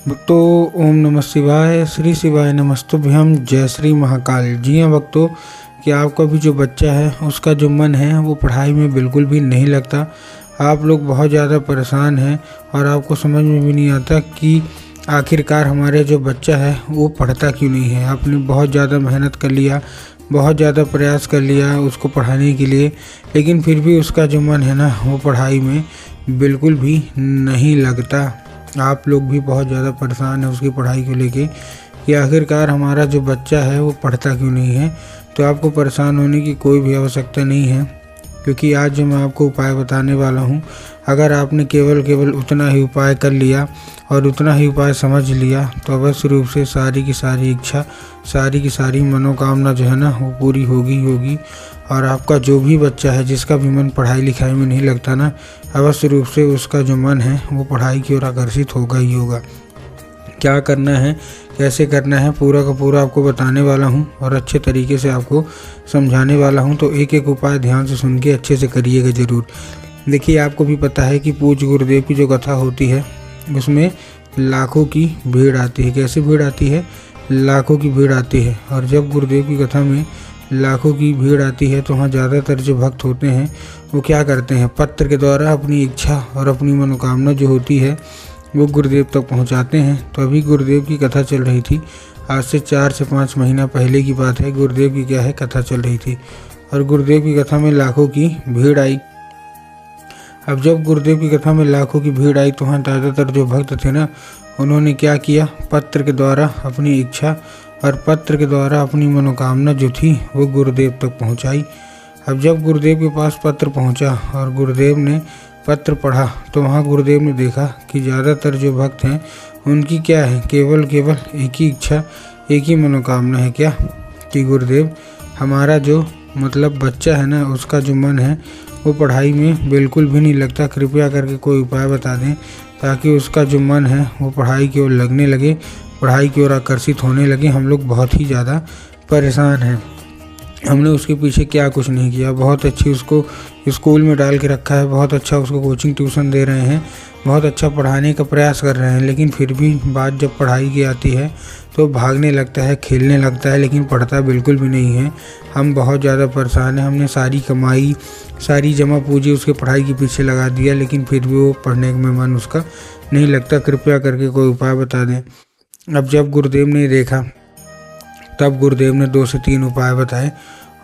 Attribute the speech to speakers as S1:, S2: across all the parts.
S1: भक्तों, ओम नमः शिवाय, श्री शिवाय नमस्तुभ्यम, जय श्री महाकाल। जी हाँ भक्तों, कि आपका भी जो बच्चा है उसका जो मन है वो पढ़ाई में बिल्कुल भी नहीं लगता। आप लोग बहुत ज़्यादा परेशान हैं और आपको समझ में भी नहीं आता कि आखिरकार हमारे जो बच्चा है वो पढ़ता क्यों नहीं है। आपने बहुत ज़्यादा मेहनत कर लिया, बहुत ज़्यादा प्रयास कर लिया उसको पढ़ाने के लिए, लेकिन फिर भी उसका जो मन है ना वो पढ़ाई में बिल्कुल भी नहीं लगता। आप लोग भी बहुत ज़्यादा परेशान हैं उसकी पढ़ाई को लेके कि आखिरकार हमारा जो बच्चा है वो पढ़ता क्यों नहीं है। तो आपको परेशान होने की कोई भी आवश्यकता नहीं है, क्योंकि आज जो मैं आपको उपाय बताने वाला हूँ, अगर आपने केवल उतना ही उपाय कर लिया और उतना ही उपाय समझ लिया तो अवश्य रूप से सारी की सारी इच्छा, सारी की सारी मनोकामना जो है ना वो पूरी होगी। और आपका जो भी बच्चा है जिसका भी मन पढ़ाई लिखाई में नहीं लगता ना, अवश्य रूप से उसका जो मन है वो पढ़ाई की ओर आकर्षित होगा ही होगा। क्या करना है, कैसे करना है, पूरा का पूरा आपको बताने वाला हूँ और अच्छे तरीके से आपको समझाने वाला हूँ। तो एक एक उपाय ध्यान से सुन के अच्छे से करिएगा ज़रूर। देखिए, आपको भी पता है कि पूज्य गुरुदेव की जो कथा होती है उसमें लाखों की भीड़ आती है। कैसे भीड़ आती है? लाखों की भीड़ आती है। और जब गुरुदेव की कथा में लाखों की भीड़ आती है तो वहाँ ज़्यादातर जो भक्त होते हैं वो क्या करते हैं, पत्र के द्वारा अपनी इच्छा और अपनी मनोकामना जो होती है वो गुरुदेव तक पहुंचाते हैं। तो अभी गुरुदेव की कथा चल रही थी, आज से 4 से 5 महीना पहले की बात है। गुरुदेव की क्या है कथा चल रही थी और गुरुदेव की कथा में लाखों की भीड़ आई। अब जब गुरुदेव की कथा में लाखों की भीड़ आई तो वहाँ ज़्यादातर जो भक्त थे ना, उन्होंने क्या किया, पत्र के द्वारा अपनी इच्छा और पत्र के द्वारा अपनी मनोकामना जो थी वो गुरुदेव तक पहुँचाई। अब जब गुरुदेव के पास पत्र पहुँचा और गुरुदेव ने पत्र पढ़ा तो वहाँ गुरुदेव ने देखा कि ज़्यादातर जो भक्त हैं उनकी क्या है, केवल एक ही इच्छा, एक ही मनोकामना है, क्या कि गुरुदेव हमारा जो बच्चा है ना उसका जो मन है वो पढ़ाई में बिल्कुल भी नहीं लगता। कृपया करके कोई उपाय बता दें ताकि उसका जो मन है वो पढ़ाई की ओर लगने लगे, पढ़ाई की ओर आकर्षित होने लगे। हम लोग बहुत ही ज़्यादा परेशान हैं। हमने उसके पीछे क्या कुछ नहीं किया, बहुत अच्छी उसको स्कूल में डाल के रखा है, बहुत अच्छा उसको कोचिंग ट्यूशन दे रहे हैं, बहुत अच्छा पढ़ाने का प्रयास कर रहे हैं, लेकिन फिर भी बात जब पढ़ाई की आती है तो भागने लगता है, खेलने लगता है, लेकिन पढ़ता बिल्कुल भी नहीं है। हम बहुत ज़्यादा परेशान हैं। हमने सारी कमाई, सारी जमा पूंजी उसके पढ़ाई के पीछे लगा दिया, लेकिन फिर भी वो पढ़ने में मन उसका नहीं लगता। कृपया करके कोई उपाय बता दें। अब जब गुरुदेव ने देखा तब गुरुदेव ने 2 से 3 उपाय बताए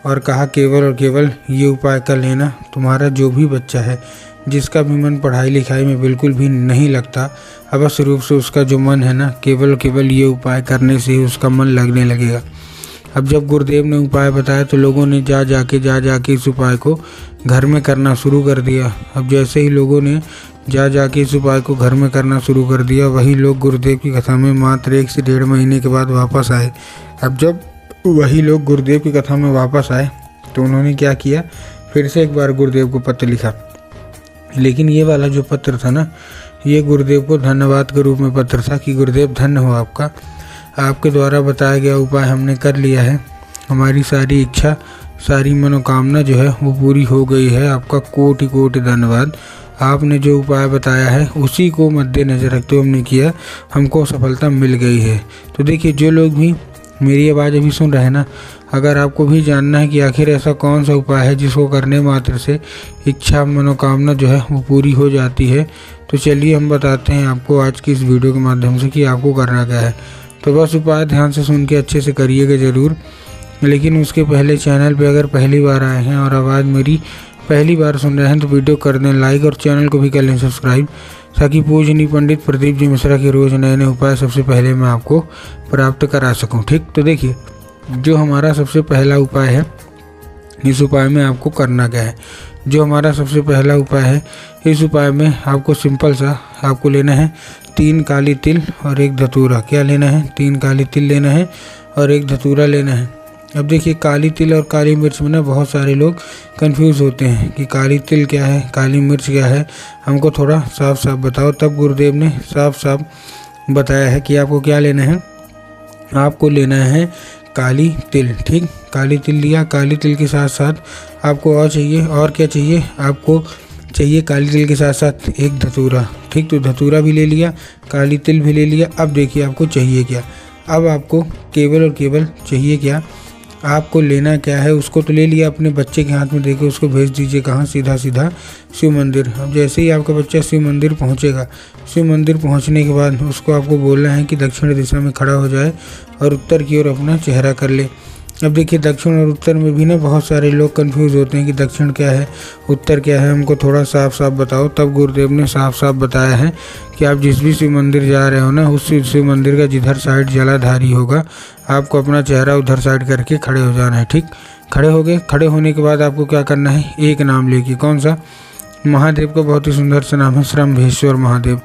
S1: और कहा केवल और केवल ये उपाय कर लेना, तुम्हारा जो भी बच्चा है जिसका भी मन पढ़ाई लिखाई में बिल्कुल भी नहीं लगता, अवश्य रूप से उसका जो मन है ना केवल ये उपाय करने से ही उसका मन लगने लगेगा। अब जब गुरुदेव ने उपाय बताया तो लोगों ने जा जाके इस उपाय को घर में करना शुरू कर दिया। अब जैसे ही लोगों ने जा के इस उपाय को घर में करना शुरू कर दिया, वही लोग गुरुदेव की कथा में मात्र 1 से 1.5 महीने के बाद वापस आए। अब जब वही लोग गुरुदेव की कथा में वापस आए तो उन्होंने क्या किया, फिर से एक बार गुरुदेव को पत्र लिखा। लेकिन ये वाला जो पत्र था ना, ये गुरुदेव को धन्यवाद के रूप में पत्र था कि गुरुदेव धन्य हो आपका, आपके द्वारा बताया गया उपाय हमने कर लिया है, हमारी सारी इच्छा, सारी मनोकामना जो है वो पूरी हो गई है। आपका कोटि कोटि धन्यवाद। आपने जो उपाय बताया है उसी को मद्देनजर रखते हुए हमने किया, हमको सफलता मिल गई है। तो देखिए, जो लोग भी मेरी आवाज़ अभी सुन रहे हैं ना, अगर आपको भी जानना है कि आखिर ऐसा कौन सा उपाय है जिसको करने मात्र से इच्छा मनोकामना जो है वो पूरी हो जाती है, तो चलिए हम बताते हैं आपको आज की इस वीडियो के माध्यम से कि आपको करना क्या है। तो बस उपाय ध्यान से सुन के अच्छे से करिएगा ज़रूर। लेकिन उसके पहले चैनल पर अगर पहली बार आए हैं और आवाज़ मेरी पहली बार सुन रहे हैं तो वीडियो कर दें लाइक और चैनल को भी कर लें सब्सक्राइब, ताकि पूजनीय पंडित प्रदीप जी मिश्रा के रोज़ नए नए उपाय सबसे पहले मैं आपको प्राप्त करा सकूं। ठीक, तो देखिए, जो हमारा सबसे पहला उपाय है, इस उपाय में आपको करना क्या है। जो हमारा सबसे पहला उपाय है, इस उपाय में आपको सिंपल सा आपको लेना है 3 काली तिल और 1 धतूरा। क्या लेना है? 3 काली तिल लेना है और 1 धतूरा लेना है। अब देखिए, काली तिल और काली मिर्च में ना बहुत सारे लोग कंफ्यूज होते हैं कि काली तिल क्या है, काली मिर्च क्या है, हमको थोड़ा साफ साफ बताओ। तब गुरुदेव ने साफ साफ बताया है कि आपको क्या लेना है, आपको लेना है काली तिल। ठीक, काली तिल लिया, काली तिल के साथ साथ आपको और चाहिए, और क्या चाहिए, आपको चाहिए काली तिल के साथ साथ एक धतूरा। ठीक, तो धतूरा भी ले लिया, काली तिल भी ले लिया। अब देखिए आपको चाहिए क्या। अब आपको केवल और केवल चाहिए क्या, आपको लेना क्या है, उसको तो ले लिया, अपने बच्चे के हाथ में देके उसको भेज दीजिए कहाँ, सीधा सीधा शिव मंदिर। अब जैसे ही आपका बच्चा शिव मंदिर पहुँचेगा, शिव मंदिर पहुँचने के बाद उसको आपको बोलना है कि दक्षिण दिशा में खड़ा हो जाए और उत्तर की ओर अपना चेहरा कर ले। अब देखिए दक्षिण और उत्तर में भी ना बहुत सारे लोग कंफ्यूज होते हैं कि दक्षिण क्या है, उत्तर क्या है, हमको थोड़ा साफ साफ बताओ। तब गुरुदेव ने साफ साफ बताया है कि आप जिस भी शिव मंदिर जा रहे हो ना, उस शिव मंदिर का जिधर साइड जलाधारी होगा, आपको अपना चेहरा उधर साइड करके खड़े हो जाना है। ठीक, खड़े हो गए। खड़े होने के बाद आपको क्या करना है, एक नाम लेके, कौन सा, महादेव का बहुत ही सुंदर सा नाम है श्रम्भेश्वर महादेव।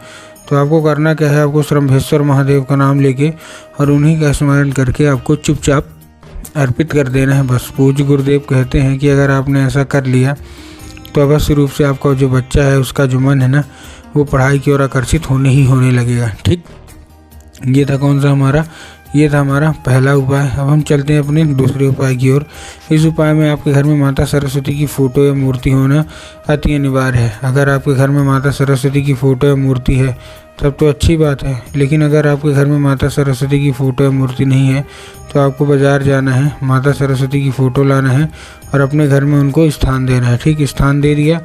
S1: तो आपको करना क्या है, आपको श्रम्भेश्वर महादेव का नाम लेके और उन्हीं का स्मरण करके आपको चुपचाप अर्पित कर देना है बस। पूज्य गुरुदेव कहते हैं कि अगर आपने ऐसा कर लिया तो अवश्य रूप से आपका जो बच्चा है उसका जो मन है ना, वो पढ़ाई की ओर आकर्षित होने लगेगा। ठीक, ये था कौन सा हमारा, ये था हमारा पहला उपाय। अब हम चलते हैं अपने दूसरे उपाय की ओर। इस उपाय में आपके घर में माता सरस्वती की फ़ोटो या मूर्ति होना अति अनिवार्य है। अगर आपके घर में माता सरस्वती की फ़ोटो या मूर्ति है तब तो अच्छी बात है, लेकिन अगर आपके घर में माता सरस्वती की फ़ोटो या मूर्ति नहीं है तो आपको बाज़ार जाना है, माता सरस्वती की फ़ोटो लाना है और अपने घर में उनको स्थान देना है। ठीक, स्थान दे दिया।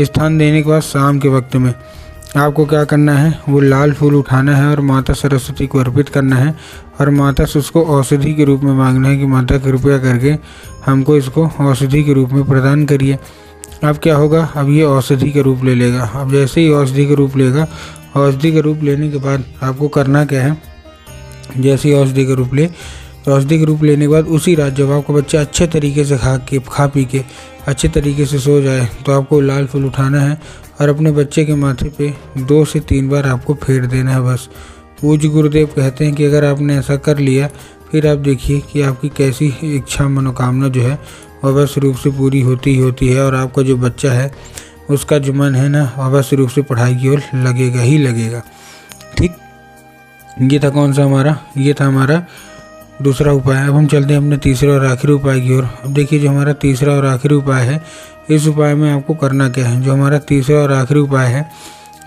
S1: स्थान देने के बाद शाम के वक्त में आपको क्या करना है, वो लाल फूल उठाना है और माता सरस्वती को अर्पित करना है और माता से उसको औषधि के रूप में मांगना है कि माता कृपया करके हमको इसको औषधि के रूप में प्रदान करिए। अब क्या होगा, अब ये औषधि का रूप ले लेगा। अब जैसे ही औषधि का रूप लेगा, औषधि का रूप लेने के बाद आपको करना क्या है, जैसे ही औषधि का रूप ले, औषधि का रूप लेने के बाद उसी रात जब आपका बच्चा अच्छे तरीके से खा पी के अच्छे तरीके से सो जाए तो आपको लाल फूल उठाना है और अपने बच्चे के माथे पे 2 से 3 बार आपको फेर देना है बस। पूज्य गुरुदेव कहते हैं कि अगर आपने ऐसा कर लिया फिर आप देखिए कि आपकी कैसी इच्छा मनोकामना जो है अवश्य रूप से पूरी होती ही होती है और आपका जो बच्चा है उसका जो मन है ना अवश्य रूप से पढ़ाई की ओर लगेगा ही लगेगा। ठीक, ये था कौन सा हमारा, ये था हमारा दूसरा उपाय। अब हम चलते हैं अपने तीसरे और आखिरी उपाय की ओर। अब देखिए जो हमारा तीसरा और आखिरी उपाय है, इस उपाय में आपको करना क्या है, जो हमारा तीसरा और आखिरी उपाय है,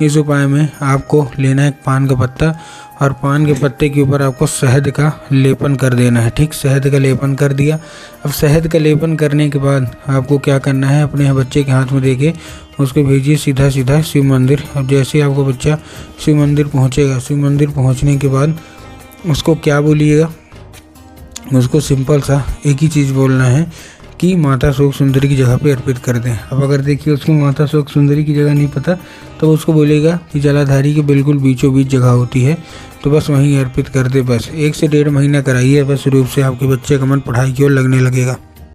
S1: इस उपाय में आपको लेना है एक पान का पत्ता और पान के पत्ते के ऊपर आपको शहद का लेपन कर देना है। ठीक, शहद का लेपन कर दिया। अब शहद का लेपन करने के बाद आपको क्या करना है, अपने बच्चे के हाथ में देके उसको भेजिए सीधा सीधा शिव मंदिर। अब जैसे ही आपका बच्चा शिव मंदिर पहुँचेगा, शिव मंदिर पहुँचने के बाद उसको क्या बोलिएगा, उसको सिंपल सा एक ही चीज़ बोलना है कि माता शोक सुंदरी की जगह पे अर्पित कर दें। अब अगर देखिए उसको माता शोक सुंदरी की जगह नहीं पता तो उसको बोलेगा कि जलाधारी के बिल्कुल बीचों बीच जगह होती है, तो बस वहीं अर्पित कर दे। बस 1 से 1.5 महीना कराइए, बस रूप से आपके बच्चे का मन पढ़ाई की ओर लगने लगेगा।